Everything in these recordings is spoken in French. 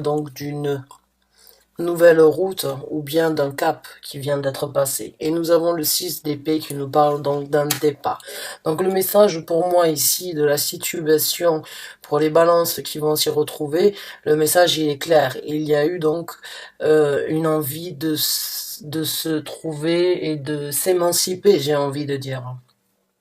donc d'une nouvelle route ou bien d'un cap qui vient d'être passé. Et nous avons le 6 d'épée qui nous parle donc d'un départ. Donc le message pour moi ici de la situation pour les balances qui vont s'y retrouver, le message il est clair. Il y a eu donc une envie de se trouver et de s'émanciper, j'ai envie de dire.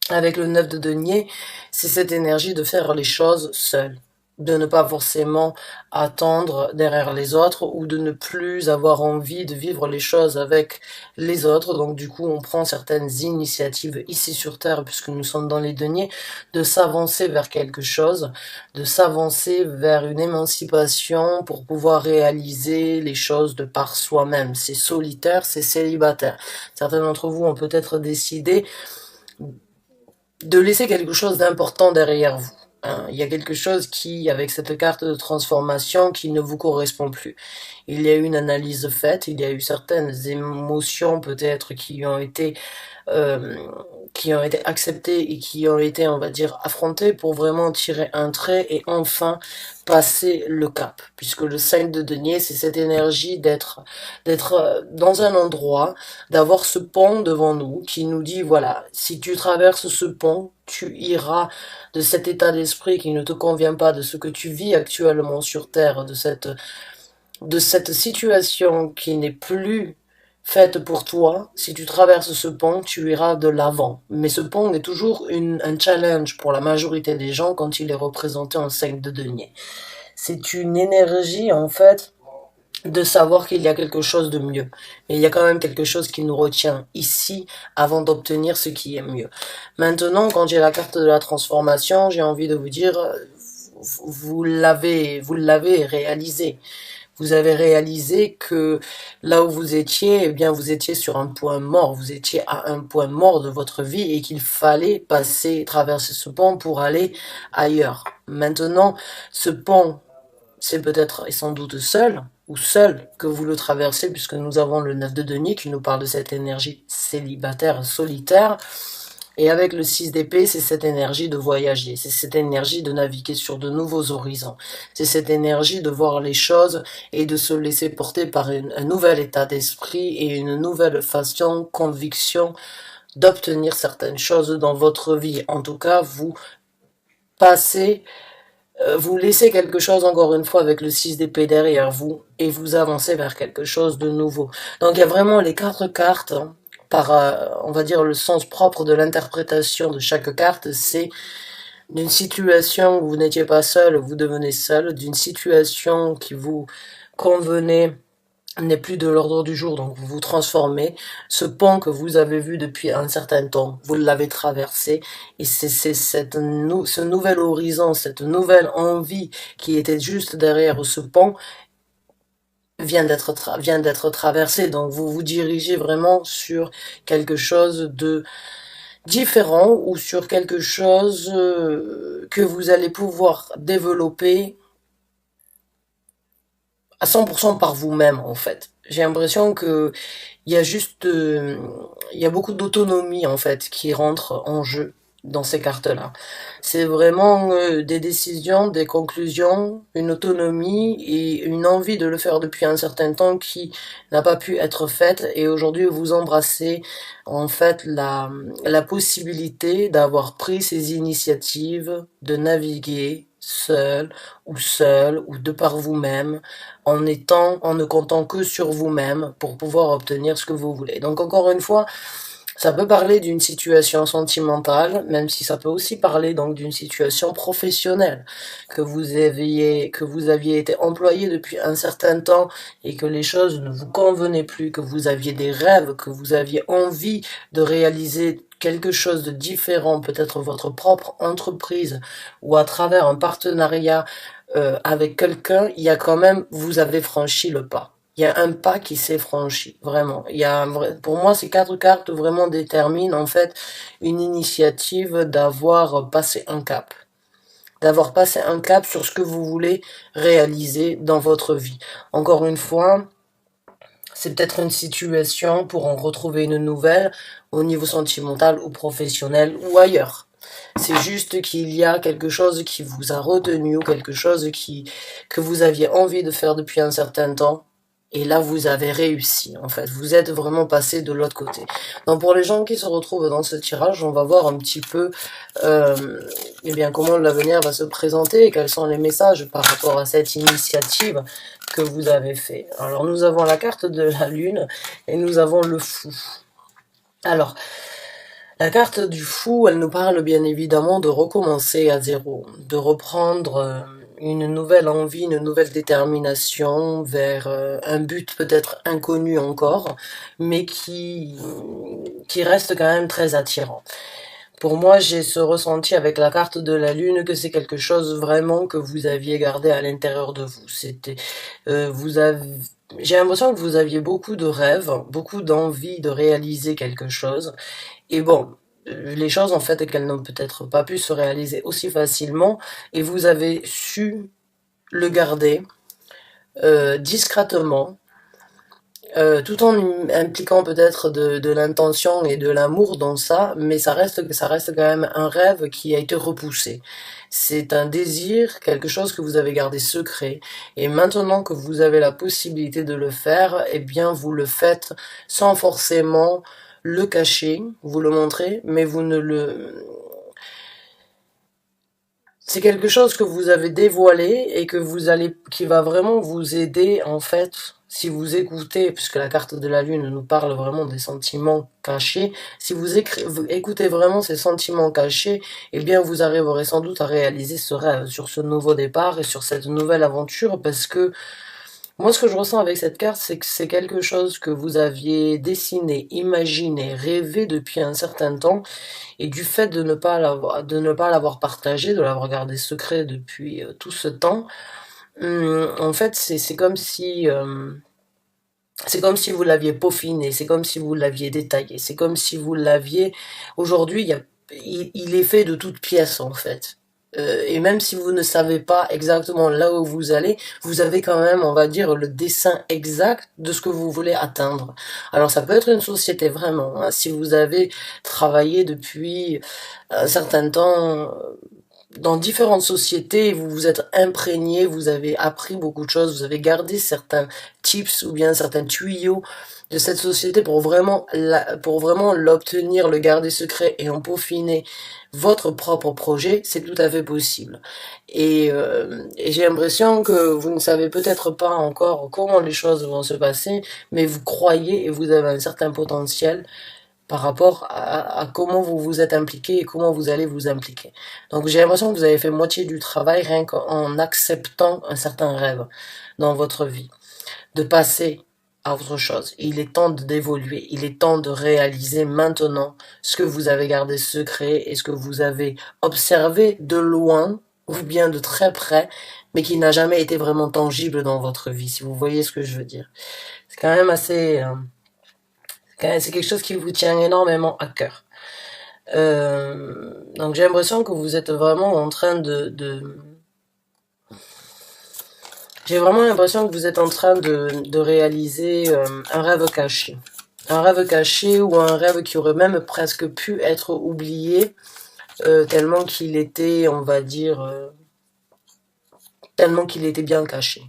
Avec le 9 de denier, c'est cette énergie de faire les choses seul, de ne pas forcément attendre derrière les autres ou de ne plus avoir envie de vivre les choses avec les autres. Donc du coup, on prend certaines initiatives ici sur Terre, puisque nous sommes dans les deniers, de s'avancer vers quelque chose, de s'avancer vers une émancipation pour pouvoir réaliser les choses de par soi-même. C'est solitaire, c'est célibataire. Certains d'entre vous ont peut-être décidé de laisser quelque chose d'important derrière vous. Hein. Il y a quelque chose qui, avec cette carte de transformation, qui ne vous correspond plus. Il y a eu une analyse faite, il y a eu certaines émotions peut-être euh, qui ont été acceptées et qui ont été, on va dire, affrontées pour vraiment tirer un trait et enfin passer le cap. Puisque le 5 de denier, c'est cette énergie d'être dans un endroit, d'avoir ce pont devant nous qui nous dit, voilà, si tu traverses ce pont, tu iras de cet état d'esprit qui ne te convient pas, de ce que tu vis actuellement sur Terre, de cette situation qui n'est plus faite pour toi. Si tu traverses ce pont, tu iras de l'avant. Mais ce pont est toujours un challenge pour la majorité des gens quand il est représenté en 5 de denier. C'est une énergie, en fait, de savoir qu'il y a quelque chose de mieux. Mais il y a quand même quelque chose qui nous retient ici avant d'obtenir ce qui est mieux. Maintenant, quand j'ai la carte de la transformation, j'ai envie de vous dire, vous l'avez réalisé. Vous avez réalisé que là où vous étiez, eh bien, vous étiez sur un point mort. Vous étiez à un point mort de votre vie et qu'il fallait traverser ce pont pour aller ailleurs. Maintenant, ce pont, c'est peut-être et sans doute seul ou seul que vous le traversez, puisque nous avons le 9 de denier qui nous parle de cette énergie célibataire, solitaire. Et avec le 6 d'épée, c'est cette énergie de voyager, c'est cette énergie de naviguer sur de nouveaux horizons, c'est cette énergie de voir les choses et de se laisser porter par un nouvel état d'esprit et une nouvelle façon, conviction d'obtenir certaines choses dans votre vie. En tout cas, passez vous laissez quelque chose encore une fois avec le 6 d'épée derrière vous et vous avancez vers quelque chose de nouveau. Donc il y a vraiment les 4 cartes, hein, par, on va dire, le sens propre de l'interprétation de chaque carte, c'est d'une situation où vous n'étiez pas seul, vous devenez seul, d'une situation qui vous convenait n'est plus de l'ordre du jour, donc vous vous transformez. Ce pont que vous avez vu depuis un certain temps, vous l'avez traversé, et c'est ce nouvel horizon, cette nouvelle envie qui était juste derrière ce pont vient d'être traversé. Donc vous vous dirigez vraiment sur quelque chose de différent ou sur quelque chose que vous allez pouvoir développer à 100% par vous-même en fait. J'ai l'impression que il y a juste il y a beaucoup d'autonomie en fait qui rentre en jeu dans ces cartes-là. C'est vraiment des décisions, des conclusions, une autonomie et une envie de le faire depuis un certain temps qui n'a pas pu être faite et aujourd'hui vous embrassez en fait la possibilité d'avoir pris ces initiatives, de naviguer seul ou de par vous-même en ne comptant que sur vous-même pour pouvoir obtenir ce que vous voulez. Donc encore une fois, ça peut parler d'une situation sentimentale, même si ça peut aussi parler donc d'une situation professionnelle, que vous aviez été employé depuis un certain temps et que les choses ne vous convenaient plus, que vous aviez des rêves, que vous aviez envie de réaliser quelque chose de différent, peut-être votre propre entreprise ou à travers un partenariat avec quelqu'un, il y a quand même, vous avez franchi le pas. Il y a un pas qui s'est franchi, vraiment. Pour moi, ces 4 cartes vraiment déterminent en fait une initiative d'avoir passé un cap. D'avoir passé un cap sur ce que vous voulez réaliser dans votre vie. Encore une fois, c'est peut-être une situation pour en retrouver une nouvelle au niveau sentimental ou professionnel ou ailleurs. C'est juste qu'il y a quelque chose qui vous a retenu ou quelque chose que vous aviez envie de faire depuis un certain temps. Et là, vous avez réussi, en fait. Vous êtes vraiment passé de l'autre côté. Donc, pour les gens qui se retrouvent dans ce tirage, on va voir un petit peu, eh bien, comment l'avenir va se présenter et quels sont les messages par rapport à cette initiative que vous avez fait. Alors, nous avons la carte de la lune et nous avons le fou. Alors, la carte du fou, elle nous parle bien évidemment de recommencer à zéro, de reprendre une nouvelle envie, une nouvelle détermination vers un but peut-être inconnu encore, mais qui reste quand même très attirant. Pour moi, j'ai ce ressenti avec la carte de la lune que c'est quelque chose vraiment que vous aviez gardé à l'intérieur de vous. J'ai l'impression que vous aviez beaucoup de rêves, beaucoup d'envie de réaliser quelque chose. Et bon, les choses en fait qu'elles n'ont peut-être pas pu se réaliser aussi facilement, et vous avez su le garder discrètement, tout en impliquant peut-être de l'intention et de l'amour dans ça, mais ça reste quand même un rêve qui a été repoussé. C'est un désir, quelque chose que vous avez gardé secret, et maintenant que vous avez la possibilité de le faire, eh bien vous le faites sans forcément le cacher, vous le montrez, mais vous ne le... C'est quelque chose que vous avez dévoilé et qui va vraiment vous aider en fait, si vous écoutez, puisque la carte de la lune nous parle vraiment des sentiments cachés, si vous écoutez vraiment ces sentiments cachés, eh bien vous arriverez sans doute à réaliser ce rêve sur ce nouveau départ et sur cette nouvelle aventure, parce que moi, ce que je ressens avec cette carte, c'est que c'est quelque chose que vous aviez dessiné, imaginé, rêvé depuis un certain temps, et du fait de ne pas l'avoir partagé, de l'avoir gardé secret depuis tout ce temps, en fait, c'est comme si vous l'aviez peaufiné, c'est comme si vous l'aviez détaillé, c'est comme si vous l'aviez, aujourd'hui, il est fait de toutes pièces, en fait. Et même si vous ne savez pas exactement là où vous allez, vous avez quand même, on va dire, le dessin exact de ce que vous voulez atteindre. Alors ça peut être une société vraiment, hein. Si vous avez travaillé depuis un certain temps dans différentes sociétés, vous vous êtes imprégné, vous avez appris beaucoup de choses, vous avez gardé certains tips ou bien certains tuyaux de cette société pour vraiment l'obtenir, le garder secret et en peaufiner votre propre projet, c'est tout à fait possible. Et j'ai l'impression que vous ne savez peut-être pas encore comment les choses vont se passer, mais vous croyez et vous avez un certain potentiel par rapport à comment vous vous êtes impliqué et comment vous allez vous impliquer. Donc j'ai l'impression que vous avez fait moitié du travail rien qu'en acceptant un certain rêve dans votre vie, de passer à autre chose. Il est temps d'évoluer, il est temps de réaliser maintenant ce que vous avez gardé secret et ce que vous avez observé de loin ou bien de très près, mais qui n'a jamais été vraiment tangible dans votre vie, si vous voyez ce que je veux dire. C'est quand même assez... c'est quelque chose qui vous tient énormément à cœur. Donc j'ai l'impression que vous êtes vraiment en train j'ai vraiment l'impression que vous êtes en train de réaliser un rêve caché. Un rêve caché ou un rêve qui aurait même presque pu être oublié, tellement qu'il était, on va dire, tellement qu'il était bien caché.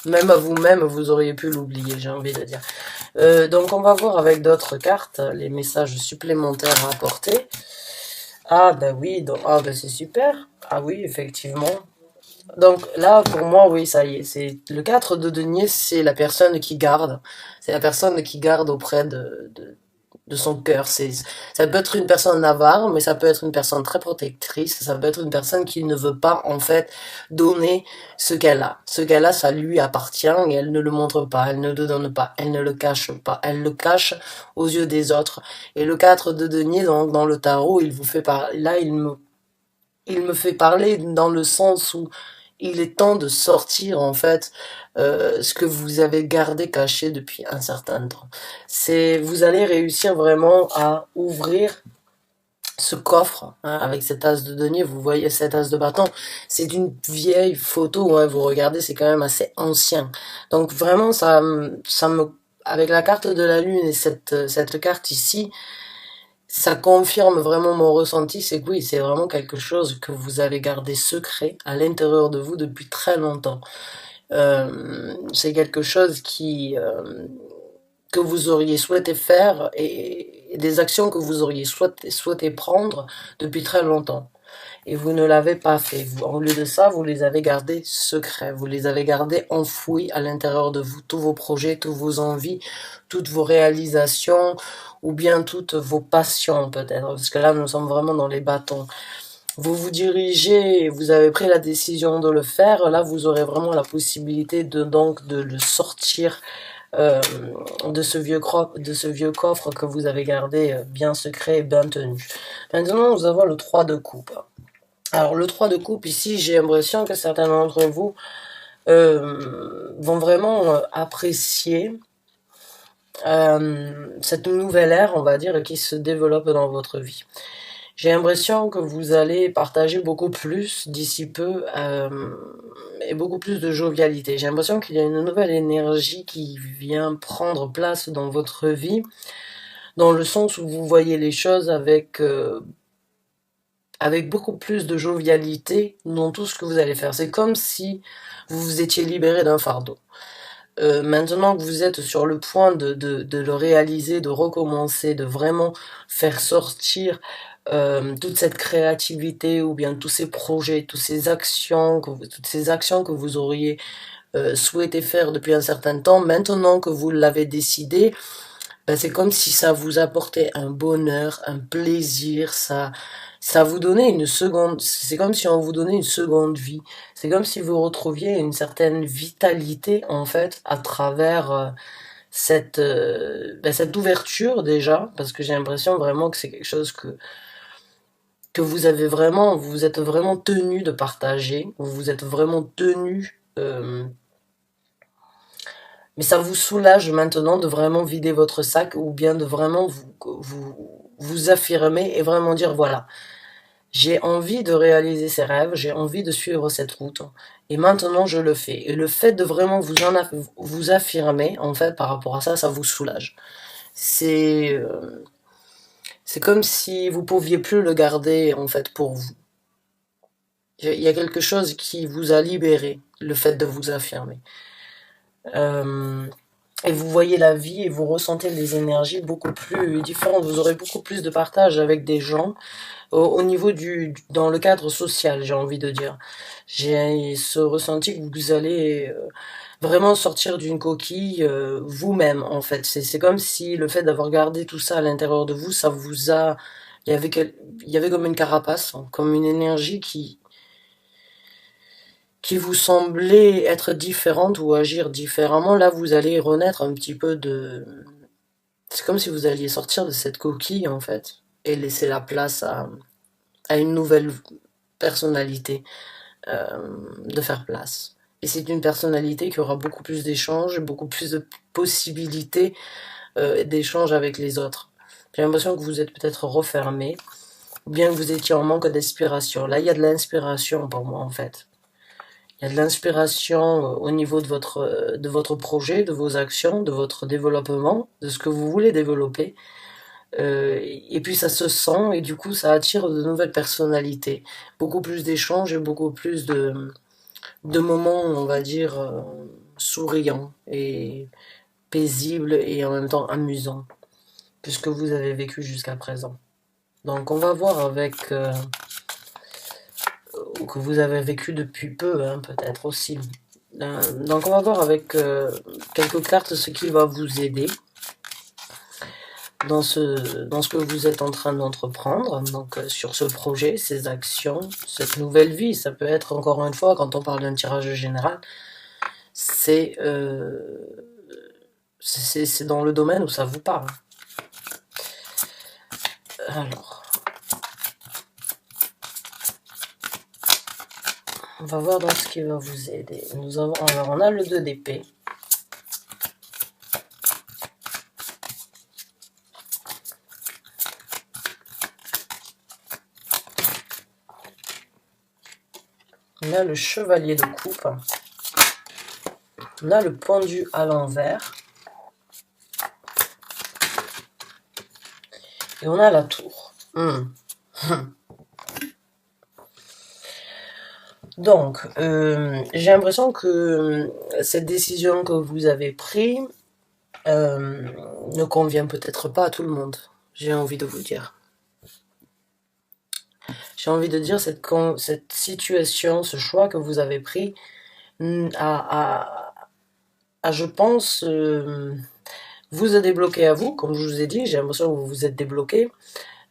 Même à vous-même, vous auriez pu l'oublier, j'ai envie de dire. Donc on va voir avec d'autres cartes les messages supplémentaires à apporter. Ah ben oui, ah ben c'est super. Ah oui, effectivement. Donc là, pour moi, oui, ça y est, c'est le 4 de denier, c'est la personne qui garde. C'est la personne qui garde auprès de son cœur. Ça peut être une personne avare, mais ça peut être une personne très protectrice. Ça peut être une personne qui ne veut pas, en fait, donner ce qu'elle a. Ce qu'elle a, ça lui appartient et elle ne le montre pas, elle ne le donne pas, elle ne le cache pas. Elle le cache aux yeux des autres. Et le 4 de denier, dans le tarot, il vous fait parler, là, il me fait parler dans le sens où il est temps de sortir en fait ce que vous avez gardé caché depuis un certain temps. Vous allez réussir vraiment à ouvrir ce coffre hein, avec cet as de denier. Vous voyez cet as de bâton, c'est une vieille photo. Hein, vous regardez, c'est quand même assez ancien. Donc vraiment, avec la carte de la lune et cette carte ici. ça confirme vraiment mon ressenti, c'est que oui, c'est vraiment quelque chose que vous avez gardé secret à l'intérieur de vous depuis très longtemps. C'est quelque chose que vous auriez souhaité faire et des actions que vous auriez souhaité prendre depuis très longtemps. Et vous ne l'avez pas fait. En lieu de ça, vous les avez gardés secrets, vous les avez gardés enfouis à l'intérieur de vous, tous vos projets, toutes vos envies, toutes vos réalisations, ou bien toutes vos passions peut-être, parce que là nous sommes vraiment dans les bâtons. Vous vous dirigez, vous avez pris la décision de le faire, là vous aurez vraiment la possibilité de le sortir euh, de ce vieux coffre que vous avez gardé bien secret et bien tenu. Maintenant nous avons le 3 de coupe. Alors le 3 de coupe ici, j'ai l'impression que certains d'entre vous vont vraiment apprécier cette nouvelle ère, on va dire, qui se développe dans votre vie. J'ai l'impression que vous allez partager beaucoup plus d'ici peu et beaucoup plus de jovialité. J'ai l'impression qu'il y a une nouvelle énergie qui vient prendre place dans votre vie, dans le sens où vous voyez les choses avec beaucoup plus de jovialité dans tout ce que vous allez faire. C'est comme si vous vous étiez libéré d'un fardeau. Maintenant que vous êtes sur le point de le réaliser, de recommencer, de vraiment faire sortir toute cette créativité ou bien tous ces projets, toutes ces actions que vous auriez souhaité faire depuis un certain temps, maintenant que vous l'avez décidé, ben c'est comme si ça vous apportait un bonheur, un plaisir, ça vous donnait une seconde, c'est comme si on vous donnait une seconde vie. C'est comme si vous retrouviez une certaine vitalité, en fait, à travers cette ouverture déjà, parce que j'ai l'impression vraiment que c'est quelque chose que vous vous êtes vraiment tenu de partager, vous êtes vraiment tenu, mais ça vous soulage maintenant de vraiment vider votre sac ou bien de vraiment vous affirmer et vraiment dire voilà, j'ai envie de réaliser ces rêves, j'ai envie de suivre cette route et maintenant je le fais. Et le fait de vraiment vous affirmer, en fait, par rapport à ça, ça vous soulage. C'est c'est comme si vous pouviez plus le garder, en fait, pour vous. Il y a quelque chose qui vous a libéré, le fait de vous affirmer. Euh, et vous voyez la vie et vous ressentez des énergies beaucoup plus différentes. Vous aurez beaucoup plus de partage avec des gens au niveau dans le cadre social, j'ai envie de dire. J'ai ce ressenti que vous allez vraiment sortir d'une coquille vous-même, en fait. C'est comme si le fait d'avoir gardé tout ça à l'intérieur de vous, ça vous a... il y avait comme une carapace, hein, comme une énergie qui vous semblait être différente ou agir différemment. Là, vous allez renaître un petit peu de... C'est comme si vous alliez sortir de cette coquille, en fait, et laisser la place à une nouvelle personnalité de faire place. Et c'est une personnalité qui aura beaucoup plus d'échanges, beaucoup plus de possibilités d'échanges avec les autres. J'ai l'impression que vous êtes peut-être refermé, ou bien que vous étiez en manque d'inspiration. Là, il y a de l'inspiration pour moi, en fait. Il y a de l'inspiration au niveau de votre projet, de vos actions, de votre développement, de ce que vous voulez développer. Et puis ça se sent et du coup ça attire de nouvelles personnalités. Beaucoup plus d'échanges et beaucoup plus de moments, on va dire, souriants et paisibles et en même temps amusants que ce que vous avez vécu jusqu'à présent. Donc on va voir avec... que vous avez vécu depuis peu, hein, peut-être aussi. Donc on va voir avec quelques cartes ce qui va vous aider dans ce que vous êtes en train d'entreprendre, donc sur ce projet, ces actions, cette nouvelle vie. Ça peut être, encore une fois, quand on parle d'un tirage général, c'est dans le domaine où ça vous parle. Alors, on va voir dans ce qui va vous aider. Alors on a le 2 d'épée. On a le chevalier de coupe. On a le pendu à l'envers. Et on a la tour. Hmm. Donc, j'ai l'impression que cette décision que vous avez prise ne convient peut-être pas à tout le monde. J'ai envie de vous dire. J'ai envie de dire cette situation, ce choix que vous avez pris je pense, vous a débloqué à vous, comme je vous ai dit, j'ai l'impression que vous vous êtes débloqué,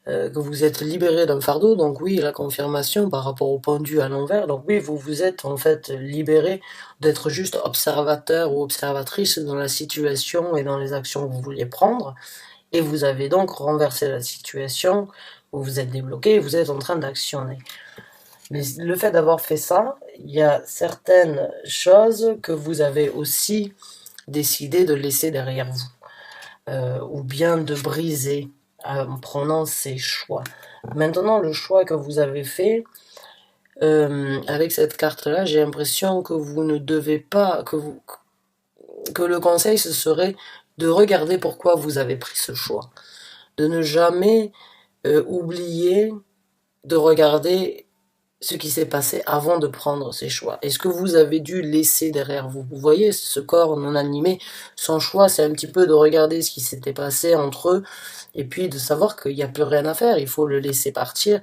que vous êtes libéré d'un fardeau, donc oui, la confirmation par rapport au pendu à l'envers, donc oui, vous vous êtes en fait libéré d'être juste observateur ou observatrice dans la situation et dans les actions que vous vouliez prendre, et vous avez donc renversé la situation, vous vous êtes débloqué et vous êtes en train d'actionner. Mais le fait d'avoir fait ça, il y a certaines choses que vous avez aussi décidé de laisser derrière vous, ou bien de briser en prenant ces choix. Maintenant, le choix que vous avez fait, avec cette carte-là, j'ai l'impression que vous ne devez pas, que le conseil, ce serait de regarder pourquoi vous avez pris ce choix. De ne jamais oublier de regarder ce qui s'est passé avant de prendre ces choix. Est-ce que vous avez dû laisser derrière vous? Vous voyez, ce corps non animé, son choix, c'est un petit peu de regarder ce qui s'était passé entre eux, et puis de savoir qu'il n'y a plus rien à faire, il faut le laisser partir,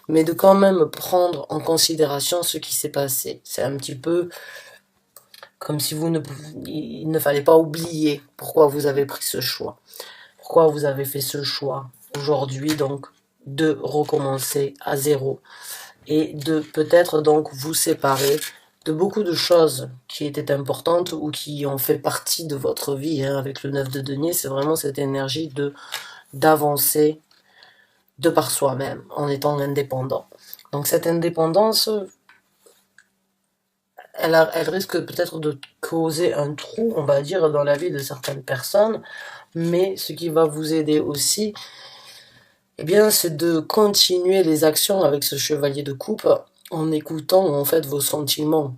mais de quand même prendre en considération ce qui s'est passé. C'est un petit peu comme si il ne fallait pas oublier pourquoi vous avez pris ce choix. Pourquoi vous avez fait ce choix aujourd'hui, donc, de recommencer à zéro et de peut-être donc vous séparer de beaucoup de choses qui étaient importantes ou qui ont fait partie de votre vie. Avec le 9 de denier, c'est vraiment cette énergie d'avancer de par soi-même en étant indépendant. Donc cette indépendance, elle risque peut-être de causer un trou, on va dire, dans la vie de certaines personnes, mais ce qui va vous aider aussi, eh bien, c'est de continuer les actions avec ce chevalier de coupe en écoutant en fait vos sentiments.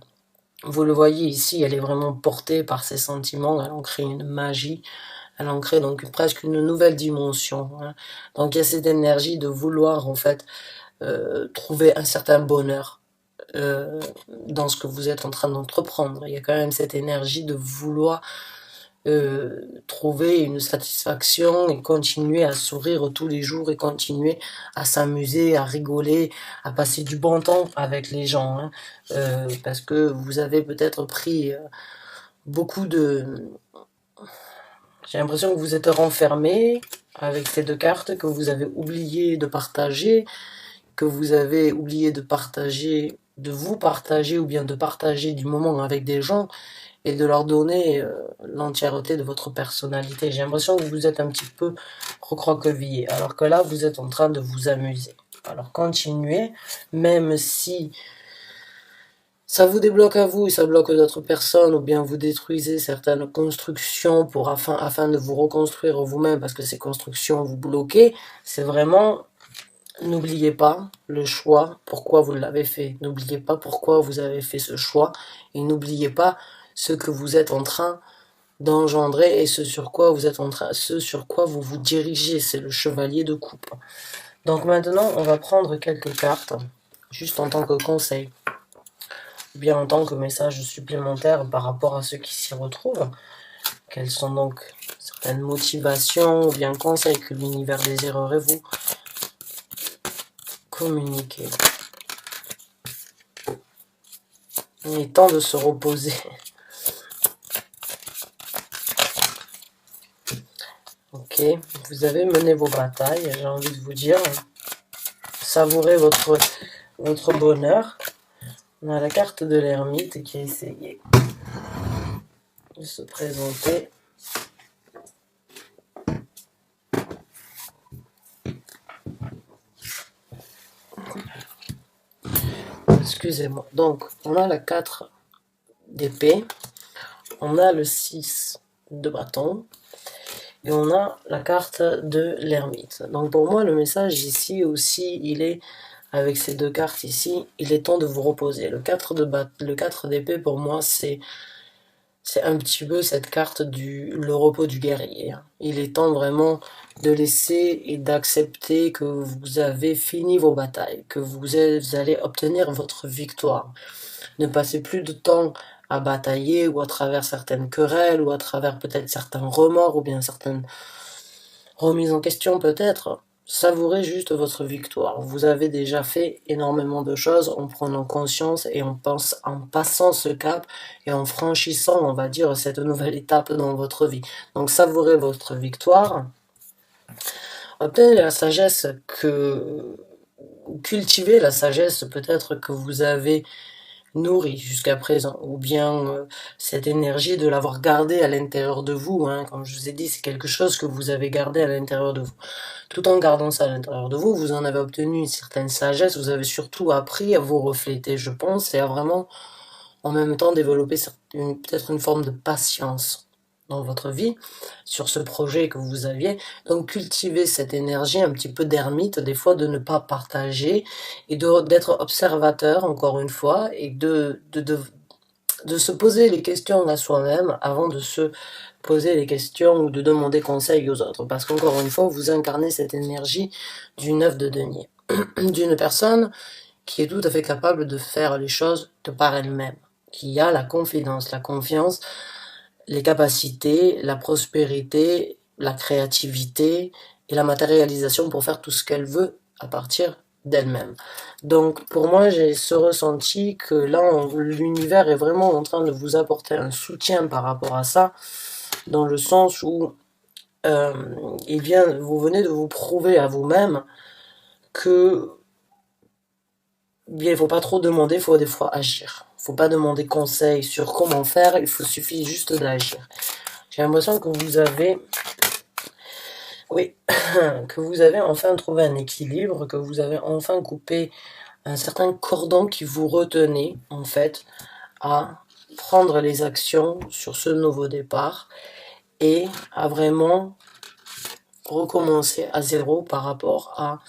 Vous le voyez ici, elle est vraiment portée par ses sentiments, elle en crée une magie, elle en crée donc presque une nouvelle dimension. Donc il y a cette énergie de vouloir en fait trouver un certain bonheur dans ce que vous êtes en train d'entreprendre. Il y a quand même cette énergie de vouloir trouver une satisfaction et continuer à sourire tous les jours et continuer à s'amuser, à rigoler, à passer du bon temps avec les gens, parce que vous avez peut-être pris beaucoup de... J'ai l'impression que vous êtes renfermé avec ces deux cartes, que vous avez oublié de partager, que vous avez oublié de partager, de vous partager ou bien de partager du moment avec des gens et de leur donner l'entièreté de votre personnalité. J'ai l'impression que vous êtes un petit peu recroquevillé, alors que là, vous êtes en train de vous amuser. Alors continuez, même si ça vous débloque à vous et ça bloque d'autres personnes, ou bien vous détruisez certaines constructions afin de vous reconstruire vous-même, parce que ces constructions vous bloquent, c'est vraiment... N'oubliez pas le choix, pourquoi vous l'avez fait. N'oubliez pas pourquoi vous avez fait ce choix. Et n'oubliez pas ce que vous êtes en train d'engendrer et ce sur quoi vous vous dirigez. C'est le chevalier de coupe. Donc maintenant, on va prendre quelques cartes, juste en tant que conseil, ou bien en tant que message supplémentaire par rapport à ceux qui s'y retrouvent. Quelles sont donc certaines motivations ou bien conseils que l'univers désirerait vous communiquer. Il est temps de se reposer. Ok, vous avez mené vos batailles, j'ai envie de vous dire. Savourez votre bonheur. On a la carte de l'ermite qui a essayé de se présenter. Excusez-moi. Donc, on a la 4 d'épée, on a le 6 de bâton, et on a la carte de l'ermite. Donc pour moi, le message ici aussi, il est, avec ces deux cartes ici, il est temps de vous reposer. Le 4 d'épée, pour moi, c'est c'est un petit peu cette carte le repos du guerrier. Il est temps vraiment de laisser et d'accepter que vous avez fini vos batailles, que vous allez obtenir votre victoire. Ne passez plus de temps à batailler ou à travers certaines querelles ou à travers peut-être certains remords ou bien certaines remises en question peut-être. Savourez juste votre victoire. Vous avez déjà fait énormément de choses en prenant conscience et en passant ce cap et en franchissant, on va dire, cette nouvelle étape dans votre vie. Donc savourez votre victoire. Obtenez la sagesse cultivez la sagesse peut-être que vous avez nourri jusqu'à présent, ou bien cette énergie de l'avoir gardée à l'intérieur de vous, comme je vous ai dit, c'est quelque chose que vous avez gardé à l'intérieur de vous. Tout en gardant ça à l'intérieur de vous, vous en avez obtenu une certaine sagesse, vous avez surtout appris à vous refléter, je pense, et à vraiment, en même temps, développer peut-être une forme de patience dans votre vie, sur ce projet que vous aviez. Donc cultivez cette énergie un petit peu d'ermite, des fois de ne pas partager, et d'être observateur, encore une fois, et de se poser les questions à soi-même avant de se poser les questions ou de demander conseil aux autres. Parce qu'encore une fois, vous incarnez cette énergie du 9 de denier, d'une personne qui est tout à fait capable de faire les choses de par elle-même, qui a la confidence, la confiance, les capacités, la prospérité, la créativité et la matérialisation pour faire tout ce qu'elle veut à partir d'elle-même. Donc pour moi, j'ai ce ressenti que là, l'univers est vraiment en train de vous apporter un soutien par rapport à ça, dans le sens où vous venez de vous prouver à vous-même que il faut pas trop demander, il faut des fois agir. Faut pas demander conseil sur comment faire, suffit juste d'agir. J'ai l'impression que vous avez, oui, que vous avez enfin trouvé un équilibre, que vous avez enfin coupé un certain cordon qui vous retenait, en fait, à prendre les actions sur ce nouveau départ et à vraiment recommencer à zéro par rapport à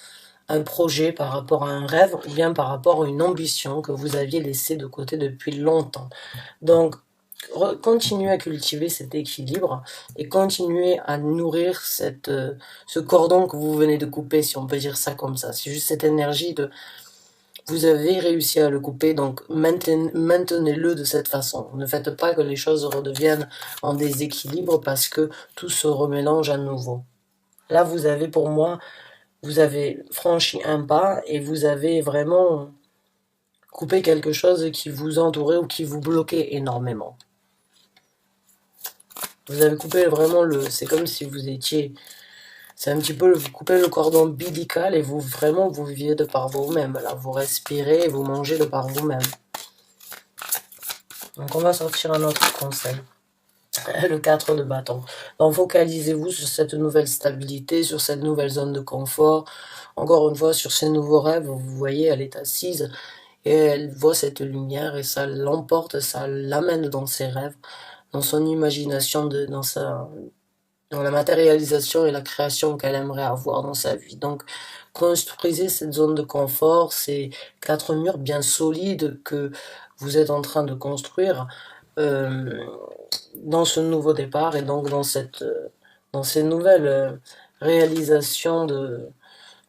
un projet, par rapport à un rêve ou bien par rapport à une ambition que vous aviez laissée de côté depuis longtemps. Donc, continuez à cultiver cet équilibre et continuez à nourrir ce cordon que vous venez de couper, si on peut dire ça comme ça. C'est juste cette énergie de vous avez réussi à le couper, donc maintenez-le de cette façon. Ne faites pas que les choses redeviennent en déséquilibre parce que tout se remélange à nouveau. Là, vous avez, pour moi, vous avez franchi un pas et vous avez vraiment coupé quelque chose qui vous entourait ou qui vous bloquait énormément. Vous avez coupé vraiment c'est comme si vous étiez, c'est un petit peu, vous coupez le cordon ombilical et vous viviez de par vous-même. Là, vous respirez et vous mangez de par vous-même. Donc, on va sortir un autre conseil. Le 4 de bâton. Donc, focalisez-vous sur cette nouvelle stabilité, sur cette nouvelle zone de confort. Encore une fois, sur ces nouveaux rêves, vous voyez, elle est assise et elle voit cette lumière et ça l'emporte, ça l'amène dans ses rêves, dans son imagination, dans la matérialisation et la création qu'elle aimerait avoir dans sa vie. Donc, construisez cette zone de confort, ces 4 murs bien solides que vous êtes en train de construire dans ce nouveau départ et donc dans ces nouvelles réalisations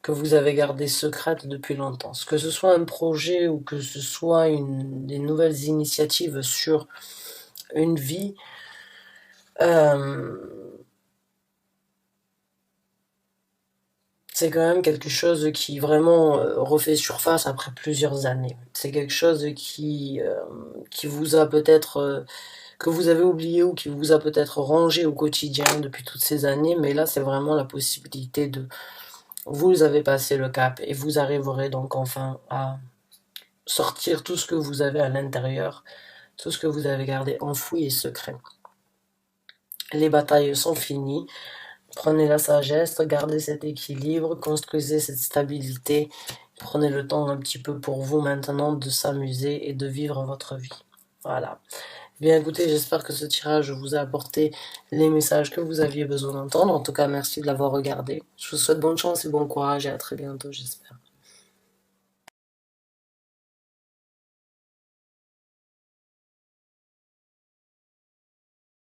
que vous avez gardées secrètes depuis longtemps. Que ce soit un projet ou que ce soit des nouvelles initiatives sur une vie, c'est quand même quelque chose qui vraiment refait surface après plusieurs années. C'est quelque chose qui vous a peut-être, que vous avez oublié ou qui vous a peut-être rangé au quotidien depuis toutes ces années, mais là c'est vraiment la possibilité de... Vous avez passé le cap et vous arriverez donc enfin à sortir tout ce que vous avez à l'intérieur, tout ce que vous avez gardé enfoui et secret. Les batailles sont finies. Prenez la sagesse, gardez cet équilibre, construisez cette stabilité. Prenez le temps un petit peu pour vous maintenant de s'amuser et de vivre votre vie. Voilà. Bien écoutez, j'espère que ce tirage vous a apporté les messages que vous aviez besoin d'entendre. En tout cas, merci de l'avoir regardé. Je vous souhaite bonne chance et bon courage et à très bientôt, j'espère.